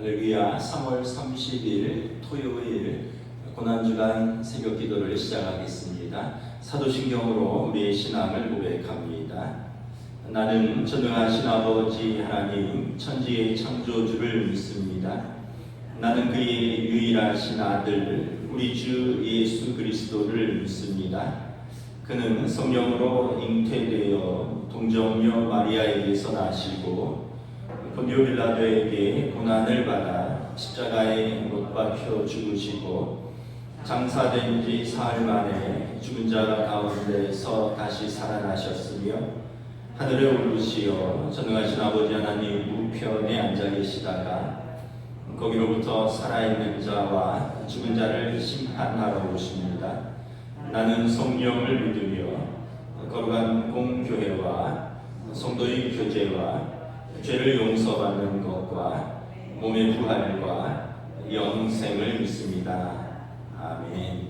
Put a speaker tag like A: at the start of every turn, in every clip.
A: 할렐루야. 3월 30일 토요일 고난주간 새벽 기도를 시작하겠습니다. 사도신경으로 우리의 신앙을 고백합니다. 나는 전능하신 아버지 하나님 천지의 창조주를 믿습니다. 나는 그의 유일하신 아들 우리 주 예수 그리스도를 믿습니다. 그는 성령으로 잉태되어 동정녀 마리아에게서 나시고 본디오 빌라도에게 고난을 받아 십자가에 못 박혀 죽으시고 장사된 지 사흘 만에 죽은 자 가운데서 다시 살아나셨으며 하늘에 오르시어 전능하신 아버지 하나님 우편에 앉아 계시다가 거기로부터 살아있는 자와 죽은 자를 심판하러 오십니다. 나는 성령을 믿으며 거룩한 공교회와 성도의 교제와 죄를 용서받는 것과 몸의 부활과 영생을 믿습니다. 아멘.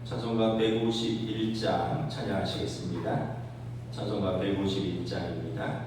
A: 찬송가 151장 찬양하시겠습니다. 찬송가 151장입니다.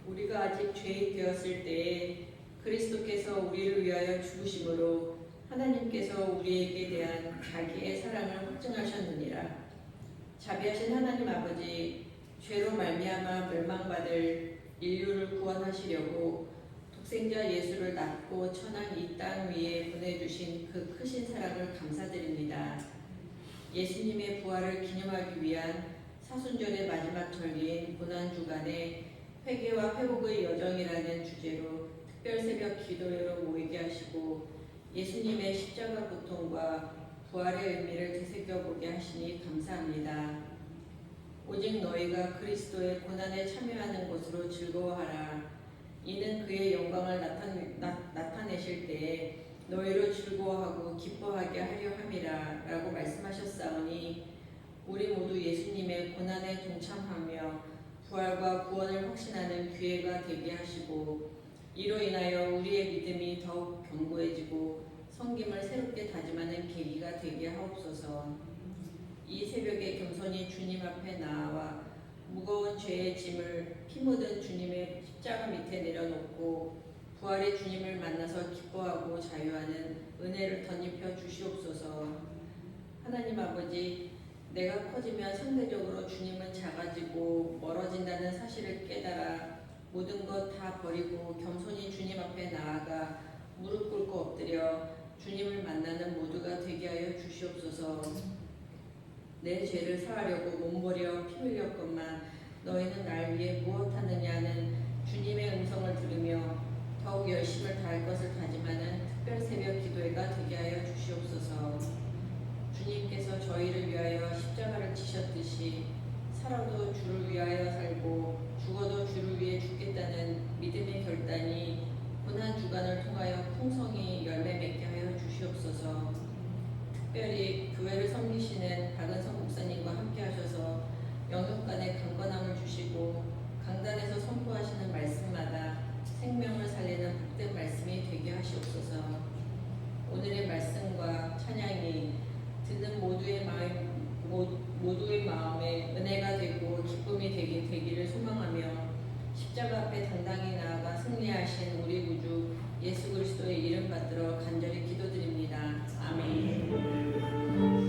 B: 우리가 아직 죄인 되었을 때에 그리스도께서 우리를 위하여 죽으심으로 하나님께서 우리에게 대한 자기의 사랑을 확증하셨느니라. 자비하신 하나님 아버지, 죄로 말미암아 멸망받을 인류를 구원하시려고 독생자 예수를 낳고 천한 이 땅 위에 보내주신 그 크신 사랑을 감사드립니다. 예수님의 부활을 기념하기 위한 사순절의 마지막 절기인 고난주간에 회개와 회복의 여정이라는 주제로 특별 새벽 기도회로 모이게 하시고 예수님의 십자가 고통과 부활의 의미를 되새겨보게 하시니 감사합니다. 오직 너희가 그리스도의 고난에 참여하는 것으로 즐거워하라. 이는 그의 영광을 나타내실 때에 너희로 즐거워하고 기뻐하게 하려 함이라 라고 말씀하셨사오니 우리 모두 예수님의 고난에 동참하며 부활과 구원을 확신하는 기회가 되게 하시고 이로 인하여 우리의 믿음이 더욱 견고해지고 성김을 새롭게 다짐하는 계기가 되게 하옵소서. 이 새벽에 겸손히 주님 앞에 나와 무거운 죄의 짐을 피 묻은 주님의 십자가 밑에 내려놓고 부활의 주님을 만나서 기뻐하고 자유하는 은혜를 덧입혀 주시옵소서. 하나님 아버지, 내가 커지면 상대적으로 주님은 작아지고 멀어진다는 사실을 깨달아 모든 것 다 버리고 겸손히 주님 앞에 나아가 무릎 꿇고 엎드려 주님을 만나는 모두가 되게 하여 주시옵소서. 내 죄를 사하려고 몸버려 피 흘렸건만 너희는 날 위해 무엇하느냐는 주님의 음성을 들으며 더욱 열심을 다할 것을 다짐하는 특별 새벽 기도회가 되게 하여 주시옵소서. 주님께서 저희를 위하여 십자가를 지셨듯이 살아도 주를 위하여 살고 죽어도 주를 위해 죽겠다는 믿음의 결단이 고난 주간을 통하여 풍성히 열매 맺게 하여 주시옵소서. 특별히 교회를 섬기시는 박은성 목사님과 함께 하셔서 영육간에 강건함을 주시고 강단에서 선포하시는 말씀마다 생명을 살리는 복된 말씀이 되게 하시옵소서. 오늘의 말씀과 찬양이 듣는 모두의 마음에 은혜가 되고 기쁨이 되기를 소망하며 십자가 앞에 당당히 나아가 승리하신 우리 구주 예수 그리스도의 이름 받들어 간절히 기도드립니다. 아멘.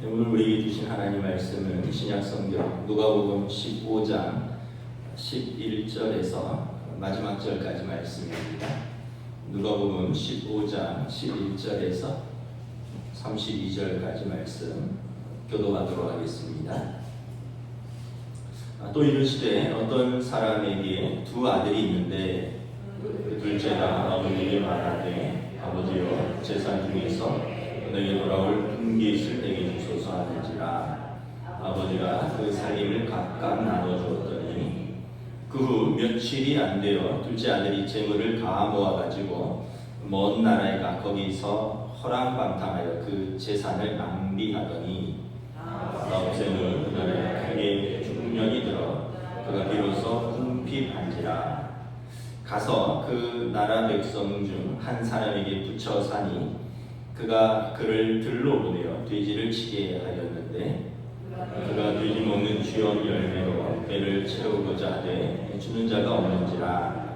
A: 오늘 우리에게 주신 하나님 말씀은 신약성경 누가복음 15장 11절에서 마지막 절까지 말씀입니다. 누가복음 15장 11절에서 32절까지 말씀 교도하도록 하겠습니다. 또 이르시되 어떤 사람에게 두 아들이 있는데 그 둘째가 아버지에게 말하되 아버지여 재산 중에서 너에게 돌아올 분깃을 내게 주소서 하는지라. 아버지가 그 살림을 각각 나눠주었더니 그 후 며칠이 안 되어 둘째 아들이 재물을 다 모아가지고 먼 나라에 가 거기서 허랑방탕하여 그 재산을 낭비하더니 아홉째는 그날에 크게 중년이 들어 그가 비로소 궁핍한지라. 가서 그 나라 백성 중 한 사람에게 붙여 사니 그가 그를 들로 보내어 돼지를 치게 하였는데 그가 돼지 먹는 주연 열매로 배를 채우고자 하되 주는 자가 없는지라.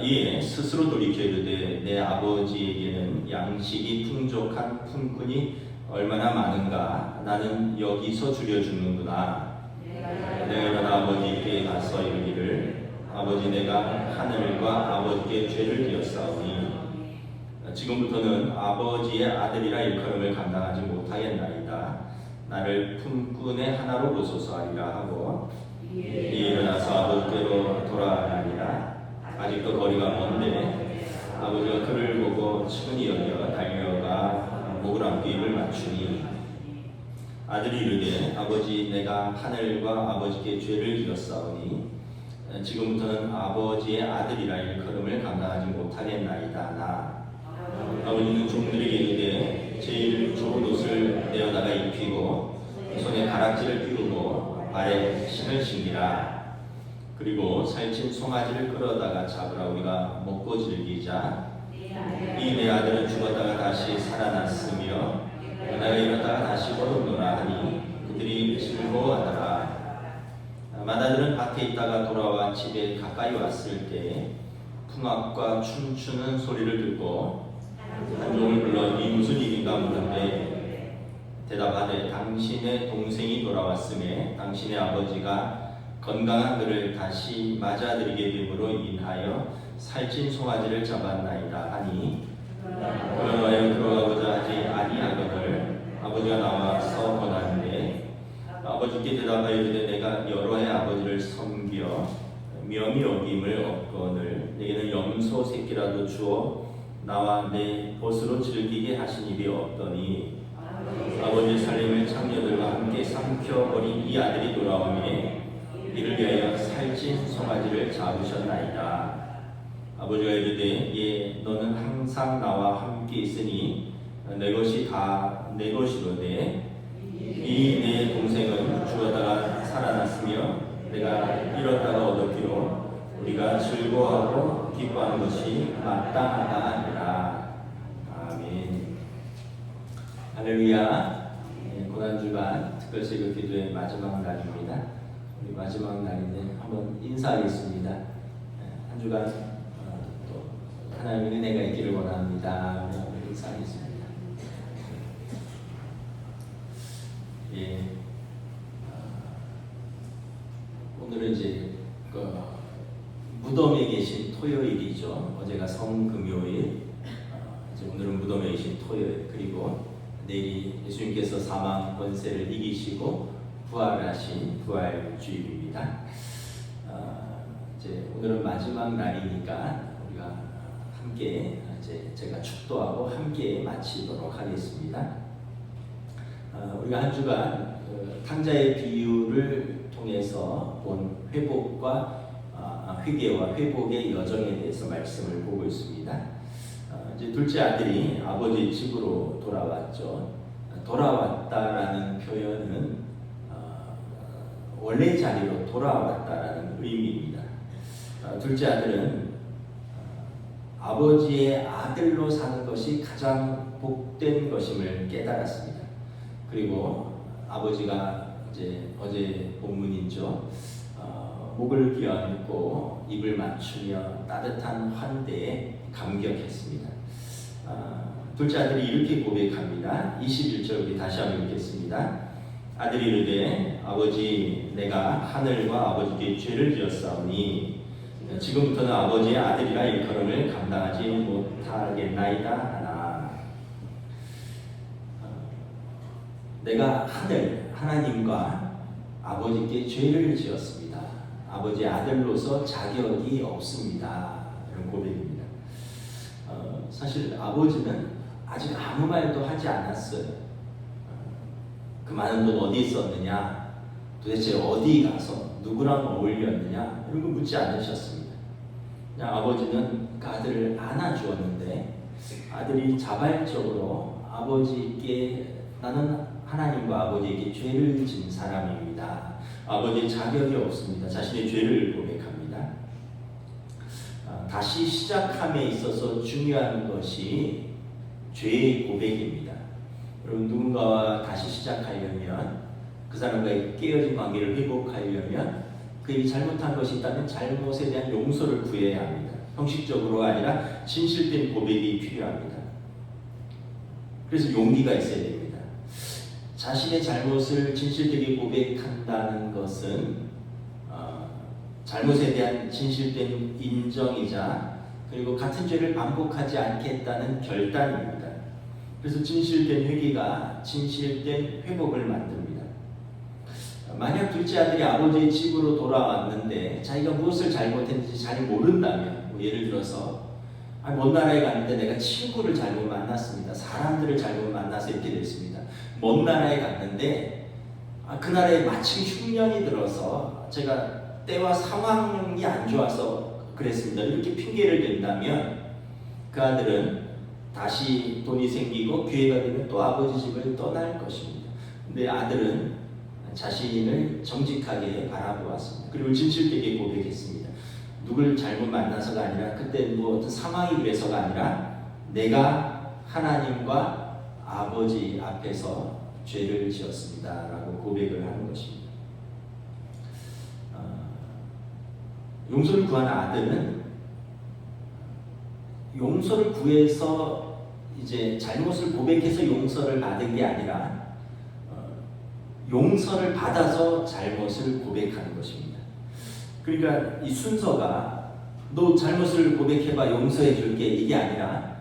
A: 이에 스스로 돌이켜 이르되 내 아버지에게는 양식이 풍족한 품꾼이 얼마나 많은가. 나는 여기서 줄여주는구나. 내가 일어나 아버지께 가서 이르기를 아버지 내가 하늘과 아버지께 죄를 지었사오니 지금부터는 아버지의 아들이라 일컬음을 감당하지 못하겠나이다. 나를 품꾼의 하나로 보소서 하리라 하고 일어나서 아버지께로 돌아가니라. 아직도 거리가 먼데 아버지가 그를 보고 친히 여겨 달려가 목을 안고 입을 맞추니 아들이 이르되 아버지 내가 하늘과 아버지께 죄를 지었사오니 지금부터는 아버지의 아들이라 일컬음을 감당하지 못하겠나이다. 나 아버지는 종들에게 이르되 제일 좋은 옷을 내어다가 입히고 손에 가락지를 띄우고 발에 신을 신기라. 그리고 살찐 송아지를 끌어다가 잡으라. 우리가 먹고 즐기자. 이 내 아들은 죽었다가 다시 살아났으며 내가 일어났다가 다시 걸었노라 하니 그들이 즐거워하더라. 맏아들은 밭에 있다가 돌아와 집에 가까이 왔을 때 풍악과 춤추는 소리를 듣고 한 종을 불러 이 무슨 일인가 물은데 대답하되 당신의 동생이 돌아왔음에 당신의 아버지가 건강한 그를 다시 맞아들이게 됨으로 인하여 살찐 송아지를 잡았나이다 하니 그러하여 들어가고자 하지 아니하거늘 아버지가 나와서 권하는데 아버지께 대답하여 이르되 내가 여러 해 아버지를 섬겨 명이 여김을 얻거늘 내게는 염소 새끼라도 주어 나와 내 벗으로 즐기게 하신 일이 없더니 아버지 살림을 창녀들과 함께 삼켜버린 이 아들이 돌아오매 이를 위하여 살찐 송아지를 잡으셨나이다. 아버지가 이르되 예 너는 항상 나와 함께 있으니 내 것이 다 내 것이로되 이 내 동생은 죽었다가 살아났으며 내가 잃었다가 얻었기로 우리가 즐거워하고 기뻐하는 것이 마땅하다 아니라. 아멘. 할렐루야. 고난주간 특별세교 기도의 마지막 날입니다. 우리 마지막 날인데 한번 인사하겠습니다. 한 주간 또 하나님의 은혜가 있기를 원합니다. 인사하겠습니다. 예. 오늘은 이제 무덤에 계신 토요일이죠. 어제가 성금요일, 이제 오늘은 무덤에 계신 토요일, 그리고 내일이 예수님께서 사망 권세를 이기시고 부활하신 부활주일입니다. 이제 오늘은 마지막 날이니까 우리가 함께 이제 제가 축도하고 함께 마치도록 하겠습니다. 우리가 한 주간 탕자의 비유를 통해서 본 회복과 회개와 회복의 여정에 대해서 말씀을 보고 있습니다. 이제 둘째 아들이 아버지 집으로 돌아왔죠. 돌아왔다라는 표현은 원래 자리로 돌아왔다라는 의미입니다. 둘째 아들은 아버지의 아들로 사는 것이 가장 복된 것임을 깨달았습니다. 그리고 아버지가 이제 어제 본문이죠. 목을 기어안고 입을 맞추며 따뜻한 환대에 감격했습니다. 둘째 아들이 이렇게 고백합니다. 21절 우리 다시 한번 읽겠습니다. 아들이 이르되 아버지 내가 하늘과 아버지께 죄를 지었사오니 지금부터는 아버지의 아들이라 일컬음을 감당하지 못하겠나이다 하나. 내가 하나님과 아버지께 죄를 지었습니다. 아버지의 아들로서 자격이 없습니다. 이런 고백입니다. 사실 아버지는 아직 아무 말도 하지 않았어요. 그 많은 돈 어디 있었느냐, 도대체 어디 가서 누구랑 어울렸느냐 이런 거 묻지 않으셨습니다. 그냥 아버지는 그 아들을 안아주었는데 아들이 자발적으로 아버지께 나는 하나님과 아버지에게 죄를 진 사람입니다. 아버지의 자격이 없습니다. 자신의 죄를 고백합니다. 다시 시작함에 있어서 중요한 것이 죄의 고백입니다. 여러분 누군가와 다시 시작하려면 그 사람과의 깨어진 관계를 회복하려면 그에게 잘못한 것이 있다면 잘못에 대한 용서를 구해야 합니다. 형식적으로가 아니라 진실된 고백이 필요합니다. 그래서 용기가 있어야 됩니다. 자신의 잘못을 진실되게 고백한다는 것은 잘못에 대한 진실된 인정이자 그리고 같은 죄를 반복하지 않겠다는 결단입니다. 그래서 진실된 회개가 진실된 회복을 만듭니다. 만약 둘째 아들이 아버지의 집으로 돌아왔는데 자기가 무엇을 잘못했는지 잘 모른다면 예를 들어서 먼 나라에 갔는데 내가 친구를 잘못 만났습니다. 사람들을 잘못 만나서 이렇게 됐습니다. 먼 나라에 갔는데 그 나라에 마침 흉년이 들어서 제가 때와 상황이 안 좋아서 그랬습니다. 이렇게 핑계를 댄다면 그 아들은 다시 돈이 생기고 기회가 되면 또 아버지 집을 떠날 것입니다. 근데 아들은 자신을 정직하게 바라보았습니다. 그리고 진실되게 고백했습니다. 누굴 잘못 만나서가 아니라 그때 뭐 어떤 상황이 그래서가 아니라 내가 하나님과 아버지 앞에서 죄를 지었습니다 라고 고백을 하는 것입니다. 용서를 구하는 아들은 용서를 구해서 이제 잘못을 고백해서 용서를 받은 게 아니라 용서를 받아서 잘못을 고백하는 것입니다. 그러니까 이 순서가 너 잘못을 고백해봐 용서해 줄게 이게 아니라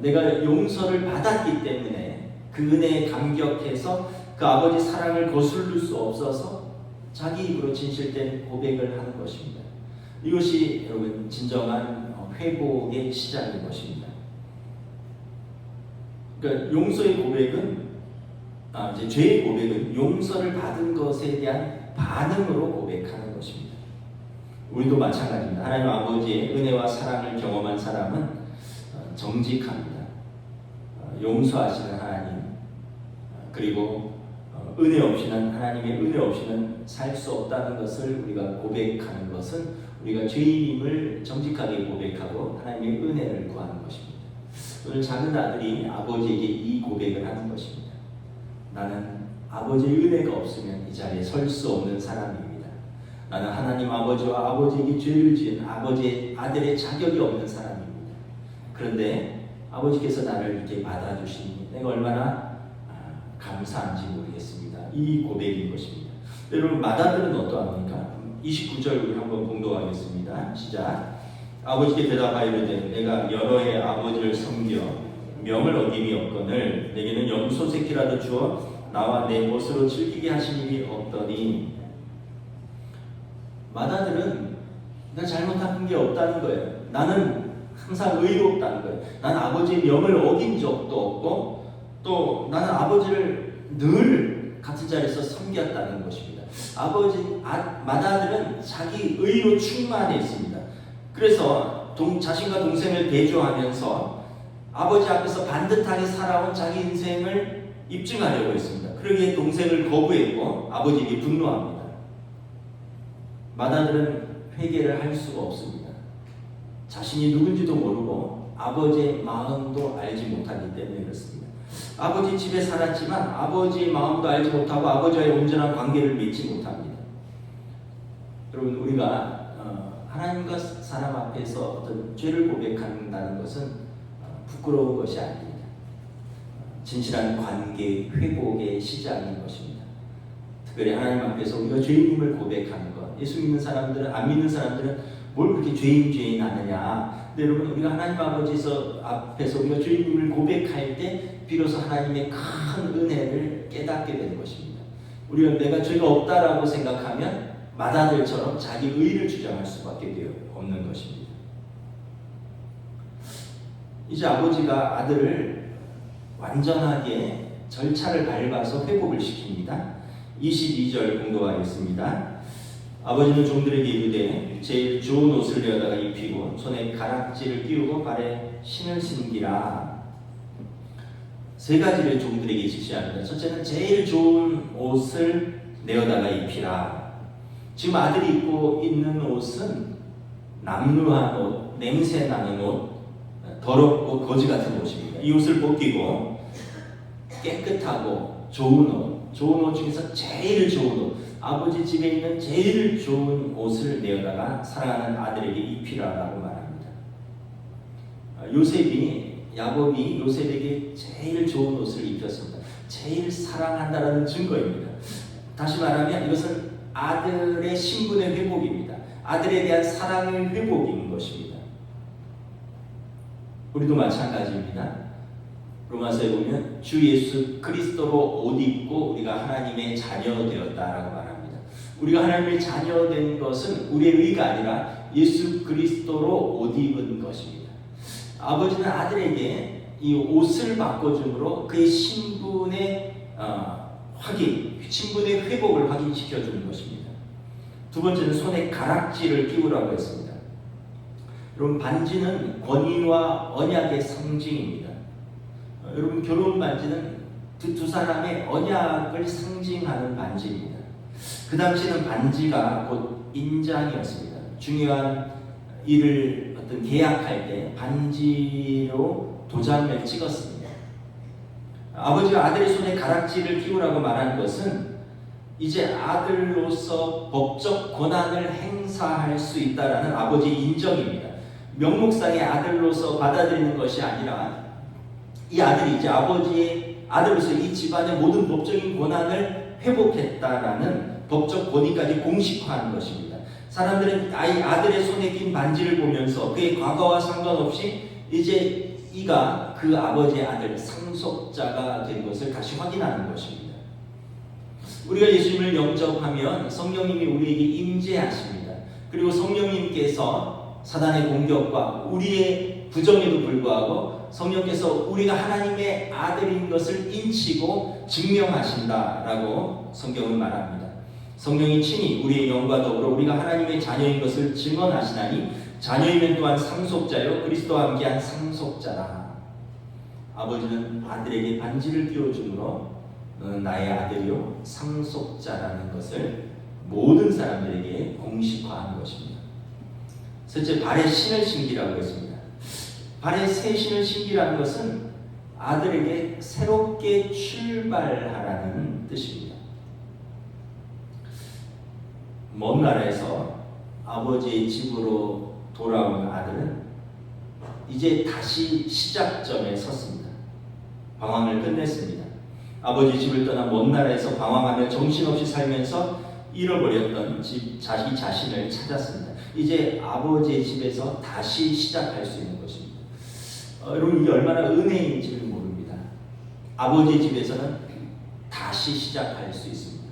A: 내가 용서를 받았기 때문에 그 은혜에 감격해서 그 아버지 사랑을 거스를 수 없어서 자기 입으로 진실된 고백을 하는 것입니다. 이것이 여러분 진정한 회복의 시작인 것입니다. 그러니까 용서의 고백은 이제 죄의 고백은 용서를 받은 것에 대한 반응으로 고백하는 것입니다. 우리도 마찬가지입니다. 하나님 아버지의 은혜와 사랑을 경험한 사람은 정직합니다. 용서하시는 하나님, 그리고 은혜 없이는, 하나님의 은혜 없이는 살 수 없다는 것을 우리가 고백하는 것은 우리가 죄인임을 정직하게 고백하고 하나님의 은혜를 구하는 것입니다. 오늘 작은 아들이 아버지에게 이 고백을 하는 것입니다. 나는 아버지의 은혜가 없으면 이 자리에 설 수 없는 사람입니다. 나는 하나님 아버지와 아버지에게 죄를 지은 아버지의 아들의 자격이 없는 사람입니다. 그런데 아버지께서 나를 이렇게 받아주시니 내가 얼마나 감사한지 모르겠습니다. 이 고백인 것입니다. 여러분, 맏아들은 어떠합니까? 29절 우리 한번 봉독하겠습니다. 시작. 아버지께 대답하여 이르되 내가 여러 해 아버지를 섬겨 명을 어김이 없거늘 내게는 염소 새끼라도 주어 나와 내 것으로 즐기게 하신 일이 없더니. 맏아들은 내가 잘못한 게 없다는 거예요. 나는 항상 의롭다는 거예요. 나는 아버지의 명을 어긴 적도 없고 또 나는 아버지를 늘 같은 자리에서 섬겼다는 것입니다. 맏아들은 자기 의로 충만해 있습니다. 그래서 자신과 동생을 대조하면서 아버지 앞에서 반듯하게 살아온 자기 인생을 입증하려고 했습니다. 그러기에 동생을 거부했고 아버지에게 분노합니다. 맏아들은 회개를 할 수가 없습니다. 자신이 누군지도 모르고 아버지의 마음도 알지 못하기 때문에 그렇습니다. 아버지 집에 살았지만 아버지의 마음도 알지 못하고 아버지와의 온전한 관계를 맺지 못합니다. 여러분, 우리가 하나님과 사람 앞에서 어떤 죄를 고백한다는 것은 부끄러운 것이 아닙니다. 진실한 관계 회복의 시작인 것입니다. 특별히 하나님 앞에서 우리가 죄인임을 고백하는 것. 예수 믿는 사람들은, 안 믿는 사람들은 뭘 그렇게 죄인 하느냐. 근데 여러분, 우리가 하나님 앞에서 우리가 죄인임을 고백할 때 비로소 하나님의 큰 은혜를 깨닫게 되는 것입니다. 우리가 내가 죄가 없다라고 생각하면 맏아들처럼 자기 의를 주장할 수밖에 없는 것입니다. 이제 아버지가 아들을 완전하게 절차를 밟아서 회복을 시킵니다. 22절 공독하겠습니다. 아버지는 종들에게 이르되 제일 좋은 옷을 내어다가 입히고 손에 가락지를 끼우고 발에 신을 신기라. 세 가지를 종들에게 지시합니다. 첫째는 제일 좋은 옷을 내어다가 입히라. 지금 아들이 입고 있는 옷은 남루한 옷, 냄새 나는 옷, 더럽고 거지 같은 옷입니다. 이 옷을 벗기고 깨끗하고 좋은 옷 중에서 제일 좋은 옷, 아버지 집에 있는 제일 좋은 옷을 내어다가 사랑하는 아들에게 입히라라고 말합니다. 야곱이 요셉에게 제일 좋은 옷을 입혔습니다. 제일 사랑한다라는 증거입니다. 다시 말하면 이것은 아들의 신분의 회복입니다. 아들에 대한 사랑의 회복인 것입니다. 우리도 마찬가지입니다. 로마서에 보면 주 예수 그리스도로 옷 입고 우리가 하나님의 자녀 되었다라고 말합니다. 우리가 하나님의 자녀 된 것은 우리의 의가 아니라 예수 그리스도로 옷 입은 것입니다. 아버지는 아들에게 이 옷을 바꿔줌으로 그의 신분의 신분의 회복을 확인시켜 주는 것입니다. 두 번째는 손에 가락지를 끼우라고 했습니다. 여러분, 반지는 권위와 언약의 상징입니다. 여러분, 결혼 반지는 두 사람의 언약을 상징하는 반지입니다. 그 당시에는 반지가 곧 인장이었습니다. 중요한 일을 어떤 계약할 때 반지로 도장을 찍었습니다. 아버지가 아들의 손에 가락지를 끼우라고 말한 것은 이제 아들로서 법적 권한을 행사할 수 있다라는 아버지의 인정입니다. 명목상의 아들로서 받아들이는 것이 아니라 이 아들이 이제 아버지의 아들로서 이 집안의 모든 법적인 권한을 회복했다라는 법적 권위까지 공식화하는 것입니다. 사람들은 아들의 손에 낀 반지를 보면서 그의 과거와 상관없이 이제 이가 그 아버지의 아들 상속자가 된 것을 다시 확인하는 것입니다. 우리가 예수님을 영접하면 성령님이 우리에게 임재하십니다. 그리고 성령님께서 사단의 공격과 우리의 부정에도 불구하고 성령께서 우리가 하나님의 아들인 것을 인치고 증명하신다라고 성경은 말합니다. 성령이 친히 우리의 영과 더불어 우리가 하나님의 자녀인 것을 증언하시나니 자녀이면 또한 상속자요 그리스도와 함께한 상속자라. 아버지는 아들에게 반지를 띄워주므로 너는 나의 아들이요 상속자라는 것을 모든 사람들에게 공식화한 것입니다. 셋째, 발에 신을 신기라고 했습니다. 발에 새 신을 신기라는 것은 아들에게 새롭게 출발하라는 뜻입니다. 먼 나라에서 아버지의 집으로 돌아온 아들은 이제 다시 시작점에 섰습니다. 방황을 끝냈습니다. 아버지 집을 떠나 먼 나라에서 방황하며 정신없이 살면서 잃어버렸던 자기 자신을 찾았습니다. 이제 아버지의 집에서 다시 시작할 수 있는 것입니다. 여러분 이게 얼마나 은혜인지를 모릅니다. 아버지의 집에서는 다시 시작할 수 있습니다.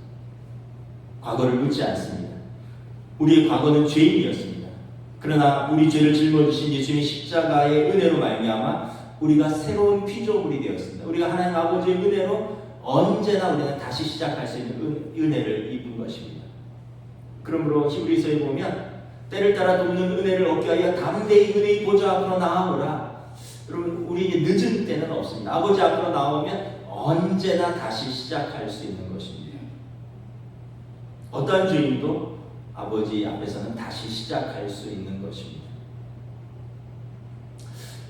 A: 과거를 묻지 않습니다. 우리의 과거는 죄인이었습니다. 그러나 우리 죄를 짊어지신 예수님의 십자가의 은혜로 말미암아 우리가 새로운 피조물이 되었습니다. 우리가 하나님 아버지의 은혜로 언제나 우리는 다시 시작할 수 있는 은혜를 입은 것입니다. 그러므로 히브리서에 보면 때를 따라 돕는 은혜를 얻게 하여 담대히 은혜의 보좌 앞으로 나아오라. 여러분 우리에게 늦은 때는 없습니다. 아버지 앞으로 나오면 언제나 다시 시작할 수 있는 것입니다. 어떠한 죄인도 아버지 앞에서는 다시 시작할 수 있는 것입니다.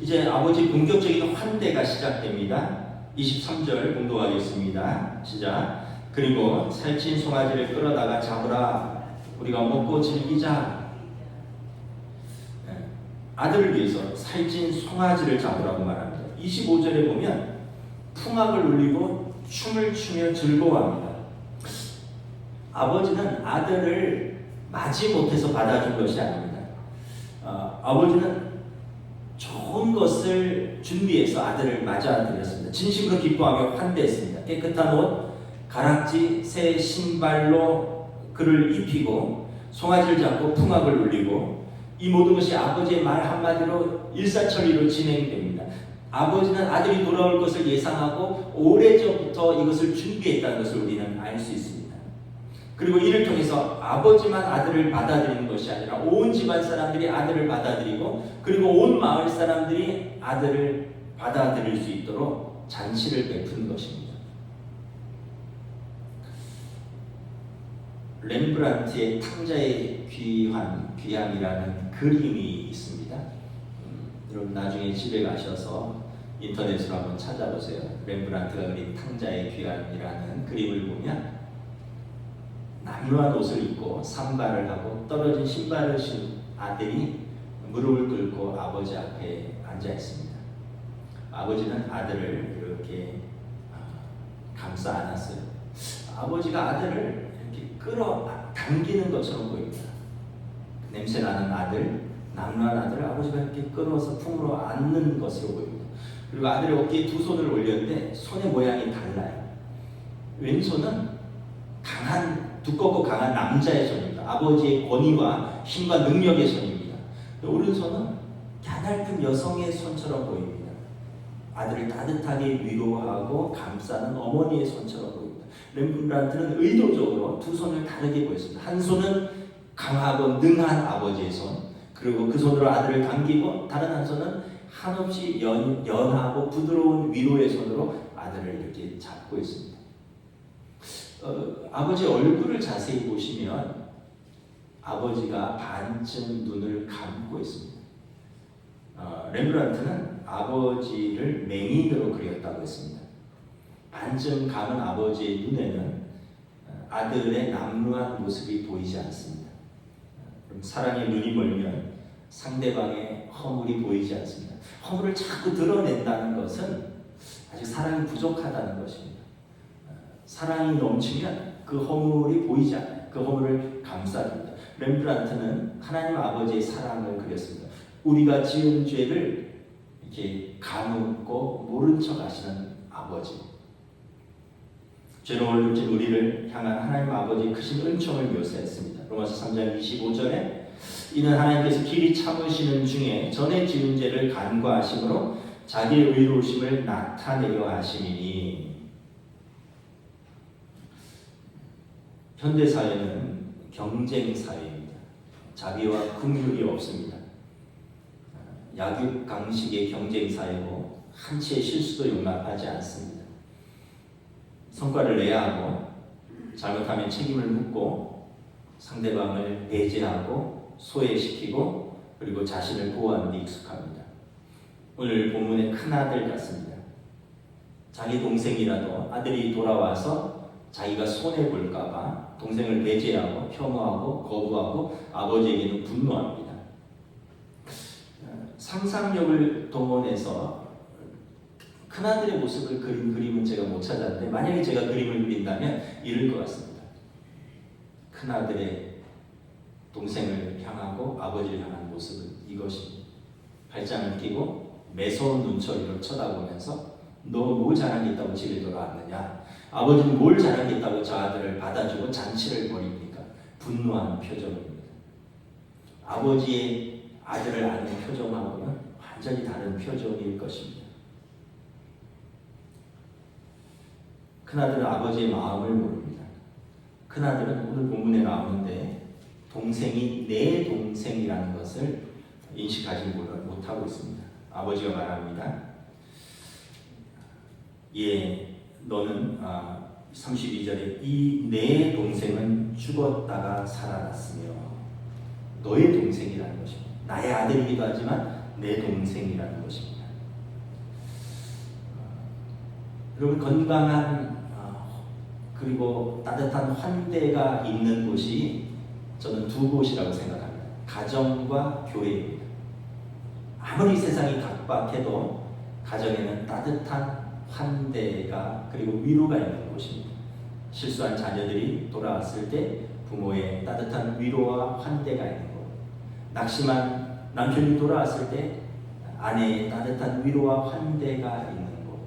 A: 이제 아버지 본격적인 환대가 시작됩니다. 23절 공독하겠습니다. 시작. 그리고 살찐 송아지를 끌어다가 잡으라. 우리가 먹고 즐기자. 아들을 위해서 살찐 송아지를 잡으라고 말합니다. 25절에 보면 풍악을 울리고 춤을 추며 즐거워합니다. 아버지는 아들을 맞이 못해서 받아준 것이 아닙니다. 아버지는 좋은 것을 준비해서 아들을 맞아드렸습니다. 진심으로 기뻐하며 환대했습니다. 깨끗한 옷, 가락지, 새 신발로 그를 입히고 송아지를 잡고 풍악을 울리고 이 모든 것이 아버지의 말 한마디로 일사천리로 진행됩니다. 아버지는 아들이 돌아올 것을 예상하고 오래전부터 이것을 준비했다는 것을 우리는 알 수 있습니다. 그리고 이를 통해서 아버지만 아들을 받아들이는 것이 아니라 온 집안 사람들이 아들을 받아들이고 그리고 온 마을 사람들이 아들을 받아들일 수 있도록 잔치를 베푼 것입니다. 렘브란트의 탕자의 귀함이라는 그림이 있습니다. 여러분 나중에 집에 가셔서 인터넷으로 한번 찾아보세요. 렘브란트가 그린 탕자의 귀함이라는 그림을 보면 남루한 옷을 입고 산발을 하고 떨어진 신발을 신은 아들이 무릎을 꿇고 아버지 앞에 앉아 있습니다. 아버지는 아들을 이렇게 감싸 안았어요. 아버지가 아들을 이렇게 끌어당기는 것처럼 보입니다. 냄새나는 아들, 남루한 아들을 아버지가 이렇게 끌어서 품으로 안는 것으로 보입니다. 그리고 아들의 어깨에 두 손을 올렸는데 손의 모양이 달라요. 왼손은 두껍고 강한 남자의 손입니다. 아버지의 권위와 힘과 능력의 손입니다. 오른손은 가냘픈 여성의 손처럼 보입니다. 아들을 따뜻하게 위로하고 감싸는 어머니의 손처럼 보입니다. 렘브란트는 의도적으로 두 손을 다르게 보였습니다. 한 손은 강하고 능한 아버지의 손, 그리고 그 손으로 아들을 당기고 다른 한 손은 한없이 연하고 부드러운 위로의 손으로 아들을 이렇게 잡고 있습니다. 아버지 얼굴을 자세히 보시면 아버지가 반쯤 눈을 감고 있습니다. 렘브란트는 아버지를 맹인으로 그렸다고 했습니다. 반쯤 감은 아버지의 눈에는 아들의 남루한 모습이 보이지 않습니다. 사랑의 눈이 멀면 상대방의 허물이 보이지 않습니다. 허물을 자꾸 드러낸다는 것은 아직 사랑이 부족하다는 것입니다. 사랑이 넘치면 그 허물이 보이지 않아요. 그 허물을 감싸줍니다. 렘브란트는 하나님 아버지의 사랑을 그렸습니다. 우리가 지은 죄를 이렇게 가묻고 모른 척 하시는 아버지. 죄로 얼룩진 우리를 향한 하나님 아버지의 크신 은총을 묘사했습니다. 로마서 3장 25절에 이는 하나님께서 길이 참으시는 중에 전에 지은 죄를 간과하심으로 자기의 의로우심을 나타내려 하심이니. 현대사회는 경쟁사회입니다. 자비와 긍휼이 없습니다. 약육강식의 경쟁사회고 한치의 실수도 용납하지 않습니다. 성과를 내야 하고 잘못하면 책임을 묻고 상대방을 배제하고 소외시키고 그리고 자신을 보호하는 데 익숙합니다. 오늘 본문의 큰아들 같습니다. 자기 동생이라도 아들이 돌아와서 자기가 손해볼까 봐 동생을 배제하고 혐오하고 거부하고 아버지에게는 분노합니다. 상상력을 동원해서 큰아들의 모습을 그린 그림은 제가 못 찾았는데 만약에 제가 그림을 그린다면 이럴 것 같습니다. 큰아들의 동생을 향하고 아버지를 향한 모습은 이것입니다. 발장을 끼고 매서운 눈초리로 쳐다보면서 너 뭐 잘한 게 있다고 집에 돌아왔느냐? 아버지는 뭘 잘한 게 있다고 저 아들을 받아주고 잔치를 벌입니까? 분노하는 표정입니다. 아버지의 아들을 아는 표정하고는 완전히 다른 표정일 것입니다. 큰아들은 아버지의 마음을 모릅니다. 큰아들은 오늘 본문에 나오는데 동생이 내 동생이라는 것을 인식하지 못하고 있습니다. 아버지가 말합니다. 예, 너는 32절에 이 내 동생은 죽었다가 살아났으며 너의 동생이라는 것입니다. 나의 아들이기도 하지만 내 동생이라는 것입니다. 여러분 건강한 그리고 따뜻한 환대가 있는 곳이 저는 두 곳이라고 생각합니다. 가정과 교회입니다. 아무리 세상이 각박해도 가정에는 따뜻한 환대가 그리고 위로가 있는 곳입니다. 실수한 자녀들이 돌아왔을 때 부모의 따뜻한 위로와 환대가 있는 곳. 낙심한 남편이 돌아왔을 때 아내의 따뜻한 위로와 환대가 있는 곳.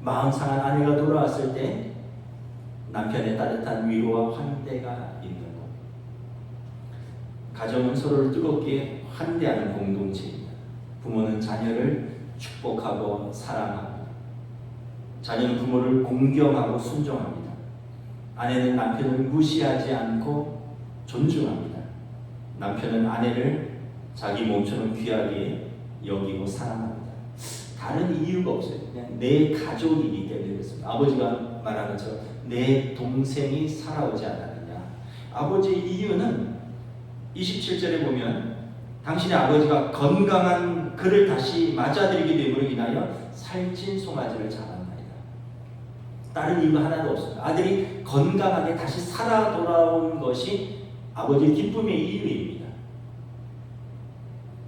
A: 마음 상한 아내가 돌아왔을 때 남편의 따뜻한 위로와 환대가 있는 곳. 가정은 서로를 뜨겁게 환대하는 공동체입니다. 부모는 자녀를 축복하고 사랑합니다. 자녀는 부모를 공경하고 순종합니다. 아내는 남편을 무시하지 않고 존중합니다. 남편은 아내를 자기 몸처럼 귀하게 여기고 사랑합니다. 다른 이유가 없어요. 그냥 내 가족이기 때문에 그렇습니다. 아버지가 말한 것처럼 내 동생이 살아오지 않았느냐. 아버지의 이유는 27절에 보면 당신의 아버지가 건강한 그를 다시 맞아들이게 됨으로 인하여 살찐 송아지를 잡았나이다. 다른 이유가 하나도 없습니다. 아들이 건강하게 다시 살아 돌아온 것이 아버지의 기쁨의 이유입니다.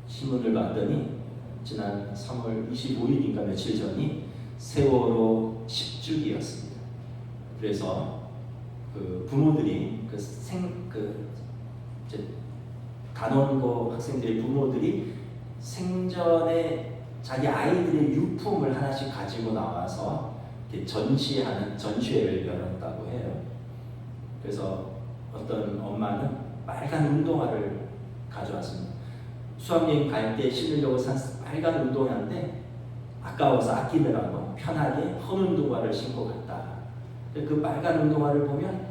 A: 신문을 봤더니 지난 3월 25일인가 며칠 전이 세월호 10주기였습니다. 그래서 그 부모들이 단원고 학생들의 부모들이 생전에 자기 아이들의 유품을 하나씩 가지고 나와서 전시하는 전시회를 열었다고 해요. 그래서 어떤 엄마는 빨간 운동화를 가져왔습니다. 수학여행 갈 때 신으려고 산 빨간 운동화인데 아까워서 아끼느라고 편하게 헌 운동화를 신고 갔다. 그 빨간 운동화를 보면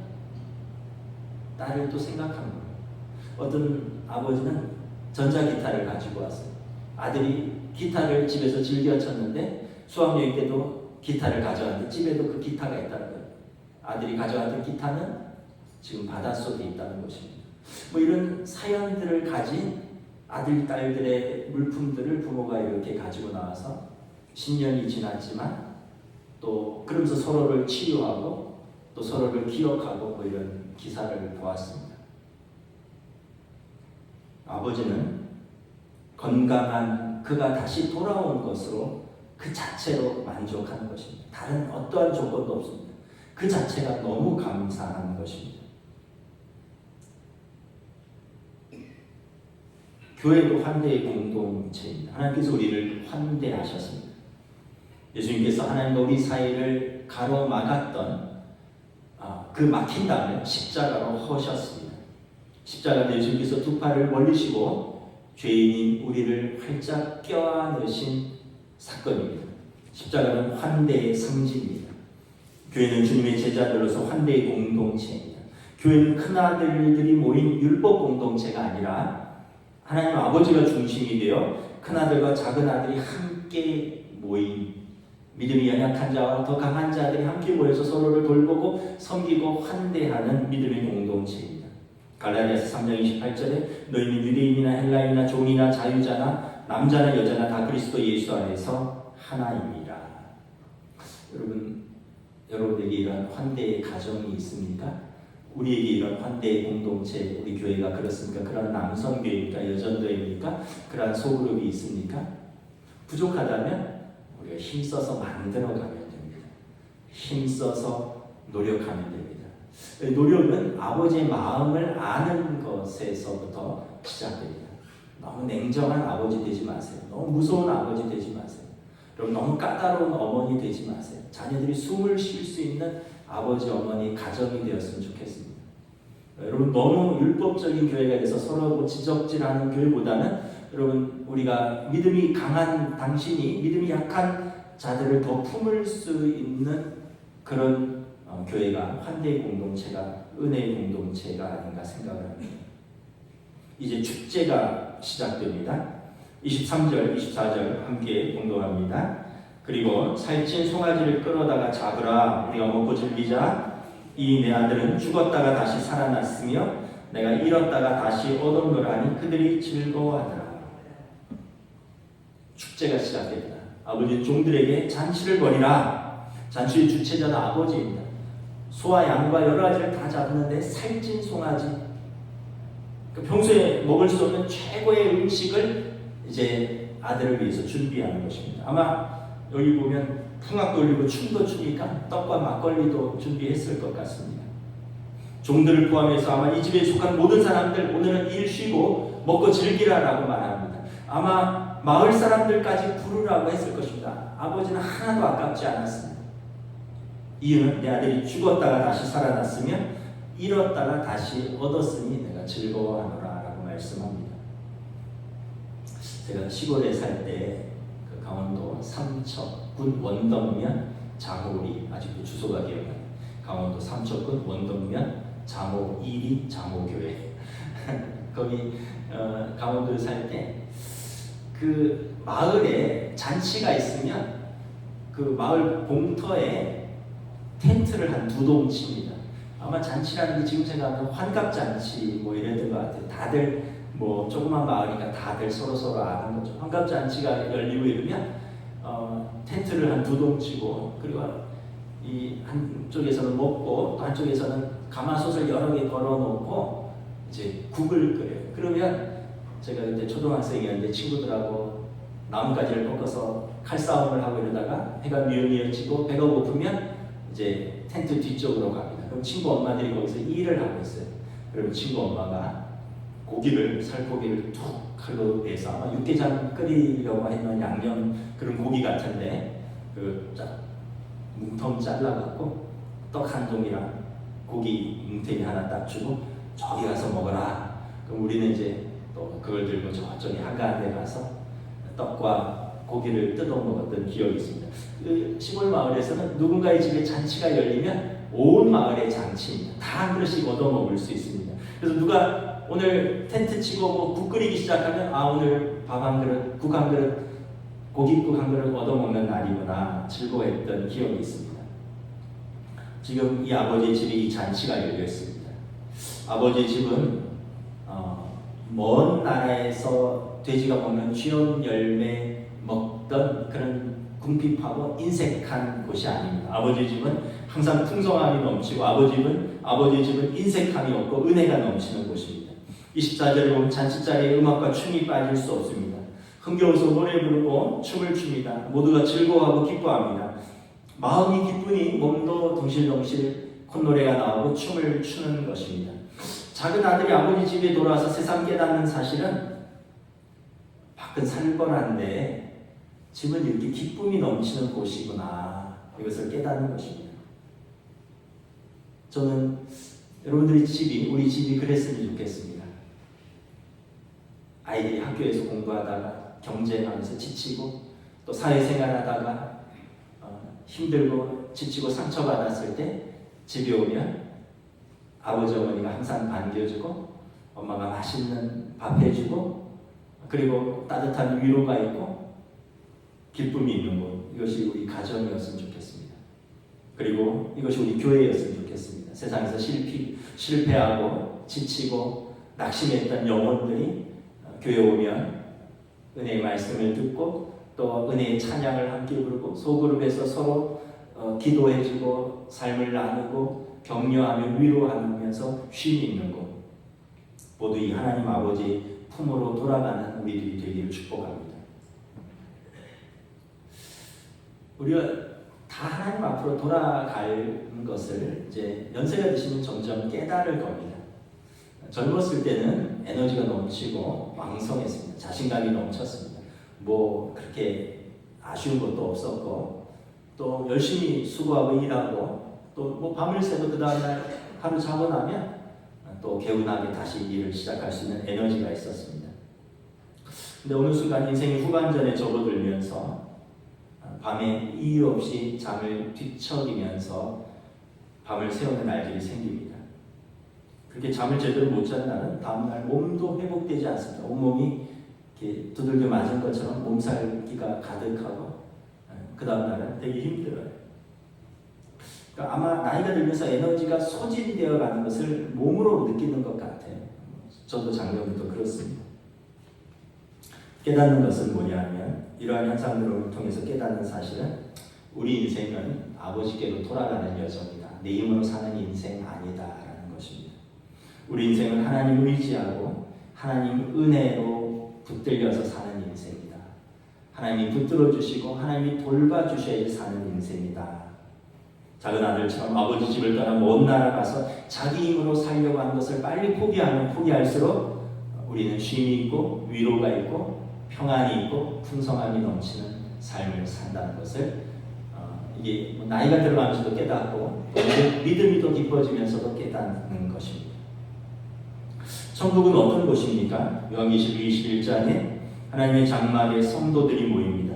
A: 딸을 또 생각하는 거예요. 어떤 아버지는 전자기타를 가지고 왔어요. 아들이 기타를 집에서 즐겨 쳤는데 수학여행 때도 기타를 가져왔는데 집에도 그 기타가 있다는 거예요. 아들이 가져왔던 기타는 지금 바닷속에 있다는 것입니다. 뭐 이런 사연들을 가진 아들, 딸들의 물품들을 부모가 이렇게 가지고 나와서 10년이 지났지만 또 그러면서 서로를 치유하고 또 서로를 기억하고 뭐 이런 기사를 보았습니다. 아버지는 건강한 그가 다시 돌아온 것으로 그 자체로 만족하는 것입니다. 다른 어떠한 조건도 없습니다. 그 자체가 너무 감사한 것입니다. 교회도 환대의 공동체입니다. 하나님께서 우리를 환대하셨습니다. 예수님께서 하나님과 우리 사이를 가로막았던 그 막힌 담을 십자가로 허셨습니다. 십자가는 예수님께서 두 팔을 벌리시고 죄인인 우리를 활짝 껴안으신 사건입니다. 십자가는 환대의 상징입니다. 교회는 주님의 제자들로서 환대의 공동체입니다. 교회는 큰아들들이 모인 율법 공동체가 아니라 하나님 아버지가 중심이 되어 큰아들과 작은아들이 함께 모인 믿음이 연약한 자와 더 강한 자들이 함께 모여서 서로를 돌보고 섬기고 환대하는 믿음의 공동체입니다. 갈라디아서 3장 28절에 너희는 유대인이나 헬라인이나 종이나 자유자나 남자나 여자나 다 그리스도 예수 안에서 하나입니다. 여러분에게 이런 환대의 가정이 있습니까? 우리에게 이런 환대의 공동체, 우리 교회가 그렇습니까? 그런 남성교회입니까? 여전도입니까? 그런 소그룹이 있습니까? 부족하다면 우리가 힘써서 만들어가면 됩니다. 힘써서 노력하면 됩니다. 노력은 아버지의 마음을 아는 것에서부터 시작됩니다. 너무 냉정한 아버지 되지 마세요. 너무 무서운 아버지 되지 마세요. 여러분 너무 까다로운 어머니 되지 마세요. 자녀들이 숨을 쉴 수 있는 아버지, 어머니 가정이 되었으면 좋겠습니다. 여러분 너무 율법적인 교회가 돼서 서로 지적질하는 교회보다는 여러분 우리가 믿음이 강한 당신이 믿음이 약한 자들을 더 품을 수 있는 그런 교회가 환대의 공동체가 은혜의 공동체가 아닌가 생각을 합니다. 이제 축제가 시작됩니다. 23절, 24절 함께 공동합니다. 그리고 살찐 송아지를 끌어다가 잡으라. 우리가 먹고 즐기자. 이 내 아들은 죽었다가 다시 살아났으며 내가 잃었다가 다시 얻었노라니 그들이 즐거워하더라. 축제가 시작됩니다. 아버지는 종들에게 잔치를 벌이라. 잔치의 주체자는 아버지입니다. 소와 양과 여러 가지를 다 잡는데 살찐 송아지, 평소에 먹을 수 없는 최고의 음식을 이제 아들을 위해서 준비하는 것입니다. 아마 여기 보면 풍악도 올리고 춤도 추니까 떡과 막걸리도 준비했을 것 같습니다. 종들을 포함해서 아마 이 집에 속한 모든 사람들 오늘은 일 쉬고 먹고 즐기라라고 말합니다. 아마 마을 사람들까지 부르라고 했을 것입니다. 아버지는 하나도 아깝지 않았습니다. 이유는 내 아들이 죽었다가 다시 살아났으며 잃었다가 다시 얻었으니 내가 즐거워하노라 라고 말씀합니다. 제가 시골에 살 때 그 강원도 삼척군 원덕면 장호리, 아직도 주소가 기억나요. 강원도 삼척군 원덕면 장호 1리 장호교회 거기 강원도에 살 때 그 마을에 잔치가 있으면 그 마을 공터에 텐트를 한 2동 칩니다. 아마 잔치라는 게 지금 생각하면 환갑잔치 뭐 이랬던 것 같아요. 다들 뭐 조그만 마을이니까 다들 서로 아는 거죠. 환갑잔치가 열리고 이러면 텐트를 한 2동 치고 그리고 이 한쪽에서는 먹고 또 한쪽에서는 가마솥을 여러 개 걸어놓고 이제 국을 끓여요. 그러면 제가 그때 초등학생이었는데 친구들하고 나뭇가지를 꺾어서 칼싸움을 하고 이러다가 해가 미어미어지고 배가 고프면 이제 텐트 뒤쪽으로 갑니다. 그럼 친구 엄마들이 거기서 일을 하고 있어요. 그럼 친구 엄마가 살코기를 툭 칼로 내서 아마 육개장 끓이려고 했던 양념 그런 고기 같은데 그 뭉텅 잘라갖고 떡 한 종이랑 고기 뭉탱이 하나 딱 주고 저기 가서 먹어라. 그럼 우리는 이제 또 그걸 들고 저쪽에 한가한데 가서 떡과 고기를 뜯어 먹었던 기억이 있습니다. 그 시골 마을에서는 누군가의 집에 잔치가 열리면 온 마을의 잔치입니다. 다 한 그릇씩 얻어 먹을 수 있습니다. 그래서 누가 오늘 텐트 치고 뭐 국 끓이기 시작하면 오늘 밥 한 그릇, 국 한 그릇, 고깃국 한 그릇 얻어 먹는 날이구나 즐거워했던 기억이 있습니다. 지금 이 아버지의 집에 이 잔치가 열려 있습니다. 아버지의 집은 먼 나라에서 돼지가 먹는 쥐염 열매 먹던 그런 궁핍하고 인색한 곳이 아닙니다. 아버지의 집은 항상 풍성함이 넘치고 아버지의 집은 인색함이 없고 은혜가 넘치는 곳입니다. 24절에 보면 잔치자리에 음악과 춤이 빠질 수 없습니다. 흥겨워서 노래 부르고 춤을 춥니다. 모두가 즐거워하고 기뻐합니다. 마음이 기쁘니 몸도 덩실덩실 콧노래가 나오고 춤을 추는 것입니다. 작은 아들이 아버지 집에 돌아와서 세상 깨닫는 사실은
C: 조금 살벌한데 집은 이렇게 기쁨이 넘치는 곳이구나, 이것을 깨닫는 것입니다. 저는 여러분들의 집이, 우리 집이 그랬으면 좋겠습니다. 아이들이 학교에서 공부하다가 경쟁하면서 지치고 또 사회생활하다가 힘들고 지치고 상처받았을 때 집에 오면 아버지 어머니가 항상 반겨주고 엄마가 맛있는 밥 해주고 그리고 따뜻한 위로가 있고 기쁨이 있는 곳, 이것이 우리 가정이었으면 좋겠습니다. 그리고 이것이 우리 교회였으면 좋겠습니다. 세상에서 실패하고 지치고 낙심했던 영혼들이 교회 오면 은혜의 말씀을 듣고 또 은혜의 찬양을 함께 부르고 소그룹에서 서로 기도해주고 삶을 나누고 격려하며 위로하면서 쉼이 있는 곳, 모두 이 하나님 아버지 품으로 돌아가는 우리들이 되기를 축복합니다. 우리가 다 하나님 앞으로 돌아갈 것을 이제 연세가 드시면 점점 깨달을 겁니다. 젊었을 때는 에너지가 넘치고 왕성했습니다. 자신감이 넘쳤습니다. 뭐 그렇게 아쉬운 것도 없었고 또 열심히 수고하고 일하고 또 뭐 밤을 새도 그 다음날 하루 자고 나면 또 개운하게 다시 일을 시작할 수 있는 에너지가 있었습니다. 근데 어느 순간 인생의 후반전에 접어들면서 밤에 이유 없이 잠을 뒤척이면서 밤을 새우는 날들이 생깁니다. 그렇게 잠을 제대로 못 잔 날은 다음날 몸도 회복되지 않습니다. 온몸이 이렇게 두들겨 맞은 것처럼 몸살기가 가득하고 그 다음날은 되게 힘들어요. 그러니까 아마 나이가 들면서 에너지가 소진되어 가는 것을 몸으로 느끼는 것 같아요. 저도 작년부터 그렇습니다. 깨닫는 것은 뭐냐면 이러한 현상들을 통해서 깨닫는 사실은 우리 인생은 아버지께로 돌아가는 여정이다. 내 힘으로 사는 인생 아니다라는 것입니다. 우리 인생은 하나님 의지하고 하나님 은혜로 붙들려서 사는 인생이다. 하나님이 붙들어 주시고 하나님이 돌봐주셔야 사는 인생이다. 작은 아들처럼 아버지 집을 떠나 먼 나라 가서 자기 힘으로 살려고 하는 것을 빨리 포기하면 포기할수록 우리는 쉼이 있고 위로가 있고 평안이 있고 풍성함이 넘치는 삶을 산다는 것을 이게 나이가 들어가면서도 깨닫고 믿음이 또 깊어지면서도 깨닫는 것입니다. 천국은 어떤 곳입니까? 요한계시록 21장에 하나님의 장막에 성도들이 모입니다.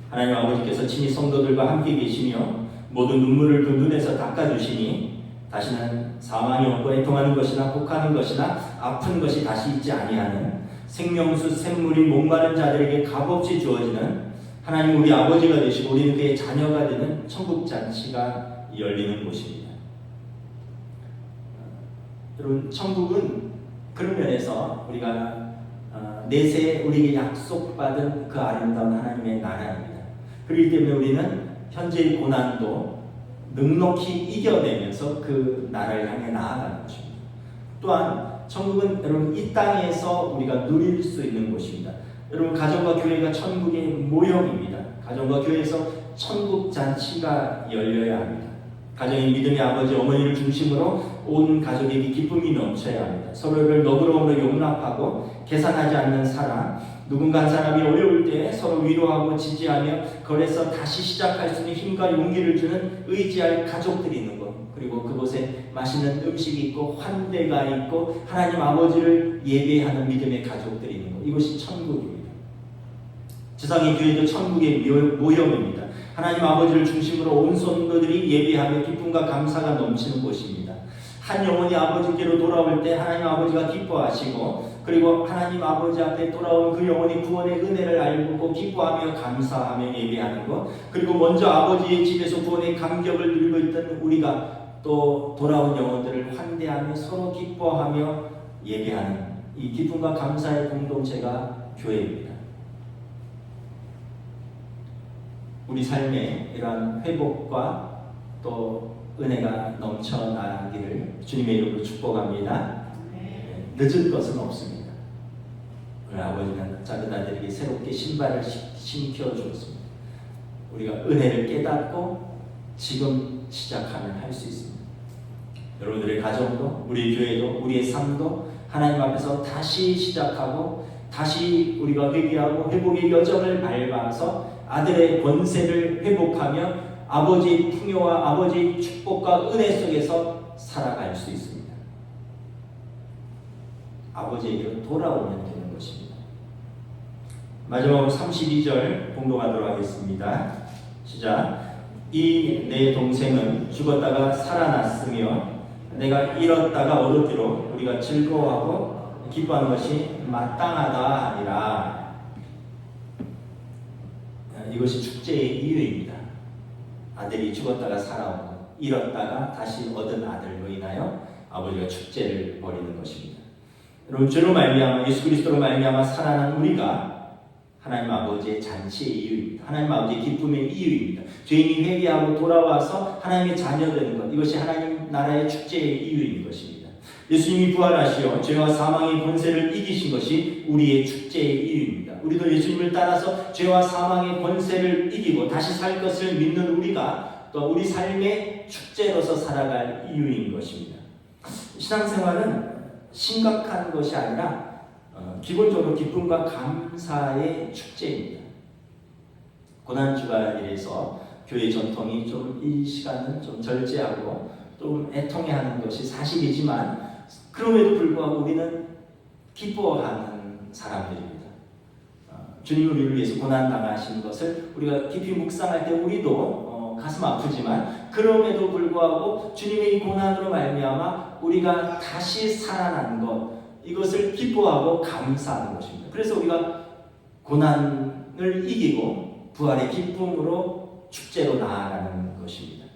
C: 하나님 아버지께서 친히 성도들과 함께 계시며 모든 눈물을 그 눈에서 닦아주시니 다시는 사망이 없고 애통하는 것이나 혹하는 것이나 아픈 것이 다시 있지 아니하는 생명수 샘물이 목마른 자들에게 값없이 주어지는 하나님 우리 아버지가 되시고 우리는 그의 자녀가 되는 천국 잔치가 열리는 곳입니다. 여러분, 천국은 그런 면에서 우리가 내세에 우리에게 약속받은 그 아름다운 하나님의 나라입니다. 그렇기 때문에 우리는 현재의 고난도 넉넉히 이겨내면서 그 나라를 향해 나아가는 것입니다. 또한 천국은 여러분 이 땅에서 우리가 누릴 수 있는 곳입니다. 여러분, 가정과 교회가 천국의 모형입니다. 가정과 교회에서 천국 잔치가 열려야 합니다. 가정의 믿음의 아버지 어머니를 중심으로 온 가족에게 기쁨이 넘쳐야 합니다. 서로를 너그러움으로 용납하고 계산하지 않는 사랑, 누군가 한 사람이 어려울 때 서로 위로하고 지지하며 그래서 다시 시작할 수 있는 힘과 용기를 주는 의지할 가족들이 있는 것, 그리고 그곳에 맛있는 음식이 있고 환대가 있고 하나님 아버지를 예배하는 믿음의 가족들이 있는 것, 이것이 천국입니다. 지상의 교회도 천국의 모형입니다. 하나님 아버지를 중심으로 온 성도들이 예배하며 기쁨과 감사가 넘치는 곳입니다. 한 영혼이 아버지께로 돌아올 때 하나님 아버지가 기뻐하시고 그리고 하나님 아버지 앞에 돌아온 그 영혼이 구원의 은혜를 알고 기뻐하며 감사하며 예배하는 것, 그리고 먼저 아버지의 집에서 구원의 감격을 누리고 있던 우리가 또 돌아온 영혼들을 환대하며 서로 기뻐하며 예배하는 이 기쁨과 감사의 공동체가 교회입니다. 우리 삶에 이러한 회복과 또 은혜가 넘쳐나기를 주님의 이름으로 축복합니다. 늦을 것은 없습니다. 우리 아버지는 작은 아들에게 새롭게 신발을 신겨주었습니다. 우리가 은혜를 깨닫고 지금 시작하면 할 수 있습니다. 여러분들의 가정도, 우리 교회도, 우리의 삶도 하나님 앞에서 다시 시작하고 다시 우리가 회개하고 회복의 여정을 밟아서 아들의 권세를 회복하며 아버지의 풍요와 아버지의 축복과 은혜 속에서 살아갈 수 있습니다. 아버지에게로 돌아오면 되는 것입니다. 마지막으로 32절 공독하도록 하겠습니다. 시작. 이 내 동생은 죽었다가 살아났으며 내가 잃었다가 얻었기로 우리가 즐거워하고 기뻐하는 것이 마땅하다 하니라. 이것이 축제의 이유입니다. 아들이 죽었다가 살아오고 잃었다가 다시 얻은 아들로 인하여 아버지가 축제를 벌이는 것입니다. 여러분, 죄로 말미암아 예수 그리스도로 말미암아 살아난 우리가 하나님 아버지의 잔치의 이유입니다. 하나님 아버지의 기쁨의 이유입니다. 죄인이 회개하고 돌아와서 하나님의 자녀 되는 것, 이것이 하나님 나라의 축제의 이유인 것입니다. 예수님이 부활하시어 죄와 사망의 권세를 이기신 것이 우리의 축제의 이유입니다. 우리도 예수님을 따라서 죄와 사망의 권세를 이기고 다시 살 것을 믿는 우리가 또 우리 삶의 축제로서 살아갈 이유인 것입니다. 신앙생활은 심각한 것이 아니라 기본적으로 기쁨과 감사의 축제입니다. 고난주간일에서 교회 전통이 좀 이 시간은 좀 절제하고 좀 애통해하는 것이 사실이지만 그럼에도 불구하고 우리는 기뻐하는 사람들입니다. 주님 우리를 위해서 고난당하신 것을 우리가 깊이 묵상할 때 우리도 가슴 아프지만 그럼에도 불구하고 주님의 이 고난으로 말미암아 우리가 다시 살아난 것, 이것을 기뻐하고 감사하는 것입니다. 그래서 우리가 고난을 이기고 부활의 기쁨으로 축제로 나아가는 것입니다.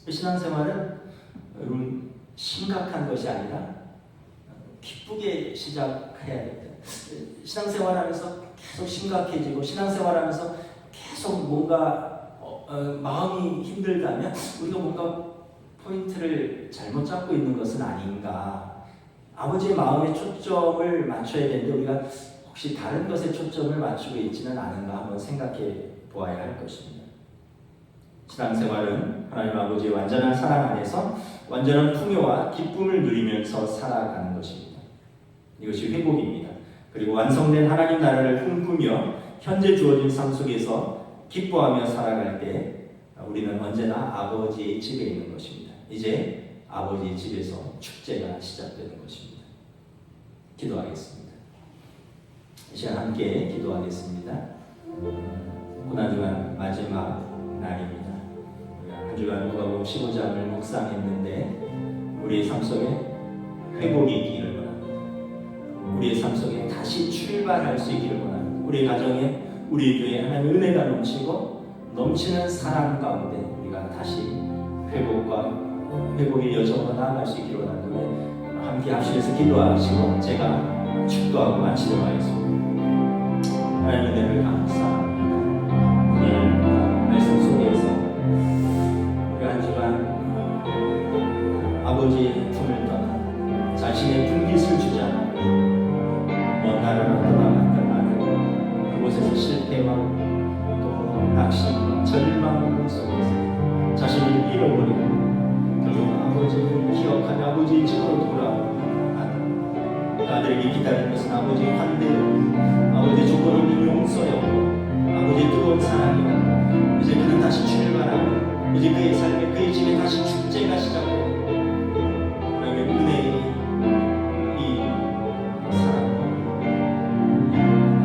C: 신앙생활은 여러분 심각한 것이 아니라 기쁘게 시작해야 됩니다. 신앙생활하면서 계속 심각해지고 신앙생활하면서 계속 뭔가 마음이 힘들다면 우리가 뭔가 포인트를 잘못 잡고 있는 것은 아닌가. 아버지의 마음에 초점을 맞춰야 되는데 우리가 혹시 다른 것에 초점을 맞추고 있지는 않은가 한번 생각해 보아야 할 것입니다. 신앙생활은 하나님 아버지의 완전한 사랑 안에서 완전한 풍요와 기쁨을 누리면서 살아가는 것입니다. 이것이 회복입니다. 그리고 완성된 하나님 나라를 꿈꾸며 현재 주어진 삶 속에서 기뻐하며 살아갈 때 우리는 언제나 아버지의 집에 있는 것입니다. 이제 아버지의 집에서 축제가 시작되는 것입니다. 기도하겠습니다. 이 시간 함께 기도하겠습니다. 고난주간 마지막 날입니다. 한 주간 누가복음 15장을 묵상했는데 우리의 삶 속에 회복이 있기를 원합니다. 우리의 삶 속에 다시 출발할 수 있기를 원합니다. 우리 가정에, 우리 교회에 하나님의 은혜가 넘치고 넘치는 사랑 가운데 우리가 다시 회복의 여정으로 나아갈 수 있기를 원하는데 함께 합심해서 기도하시고 제가 축도하고 마치도록 하겠습니다. 하나님의 은혜를 감사합니다. 오늘 말씀 속에서 우리 한 주간 아버지의 품을 떠나 자신의 분깃을 주지 않아 먼 나라로 떠나갔던 아들, 그곳에서 실패와 또 낙심과 절망 속에서 자신을 잃어버리고 결국 아버지를 기억하며 아버지의 집으로 돌아오는 아들. 아들에게 기다리는 것은 아버지의 환대요, 아버지의 조건 없는 용서요, 아버지의 뜨거운 사랑이요. 이제 그는 다시 출발하고 이제 그의 삶에, 그의 집에 다시 축제가 시작되고 하나님의 은혜의 이 사랑과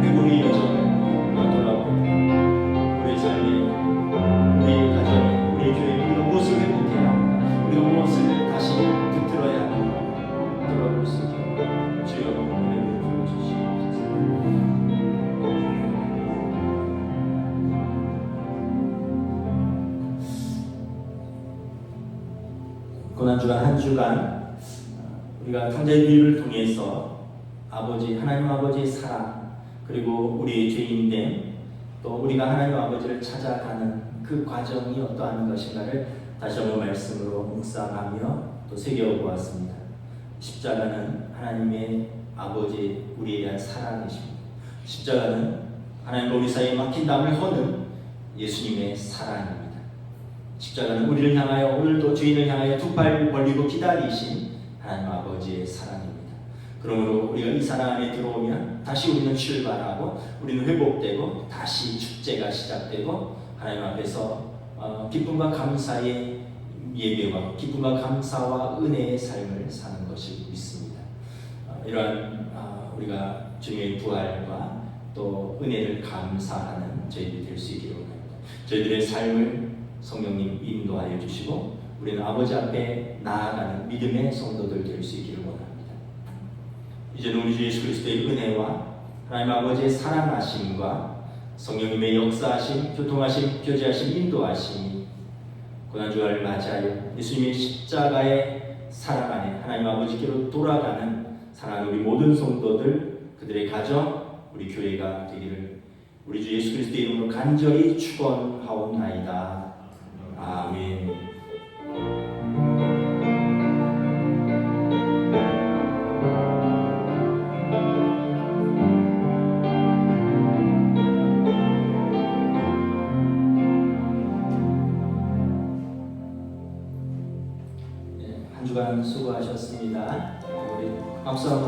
C: 회복의 여정으로 돌아오고 우리의 삶에, 우리의 가정에, 우리의 교회에 우리가 무엇을 회복해야 하고 우리가 무엇을 다시 붙들어야 하고 돌아볼 수 있게 주여 은혜를 부어주시옵소서. 고난주간 한 주간 우리가 탕자의 비유를 통해서 하나님 아버지의 사랑, 그리고 우리의 죄인됨, 또 우리가 하나님 아버지를 찾아가는 그 과정이 어떠한 것인가를 다시 한번 말씀으로 묵상하며 또 새겨보았습니다. 십자가는 하나님의 아버지 우리에 대한 사랑이십니다. 십자가는 하나님과 우리 사이에 막힌 담을 허는 예수님의 사랑입니다. 십자가는 우리를 향하여, 오늘도 주인을 향하여 두 팔 벌리고 기다리신 하나님 아버지의 사랑입니다. 그러므로 우리가 이 사랑 안에 들어오면 다시 우리는 출발하고 우리는 회복되고 다시 축제가 시작되고 하나님 앞에서 기쁨과 감사의 예배와 기쁨과 감사와 은혜의 삶을 사는 것을 믿습니다. 이러한 우리가 주님의 부활과 또 은혜를 감사하는 저희들이 될 수 있기를 원합니다. 저희들의 삶을 성령님 인도하여 주시고 우리는 아버지 앞에 나아가는 믿음의 성도들 될 수 있기를 원합니다. 이제는 우리 주 예수 그리스도의 은혜와 하나님 아버지의 사랑하심과 성령님의 역사하심, 교통하심, 교제하심, 인도하심이 고난주간을 맞이하여 예수님의 십자가의 사랑 안에 하나님 아버지께로 돌아가는 사랑하는 우리 모든 성도들, 그들의 가정, 우리 교회가 되기를 우리 주 예수 그리스도의 이름으로 간절히 축원하옵나이다. 아멘. 한 주간 수고하셨습니다. 우리 박수 한번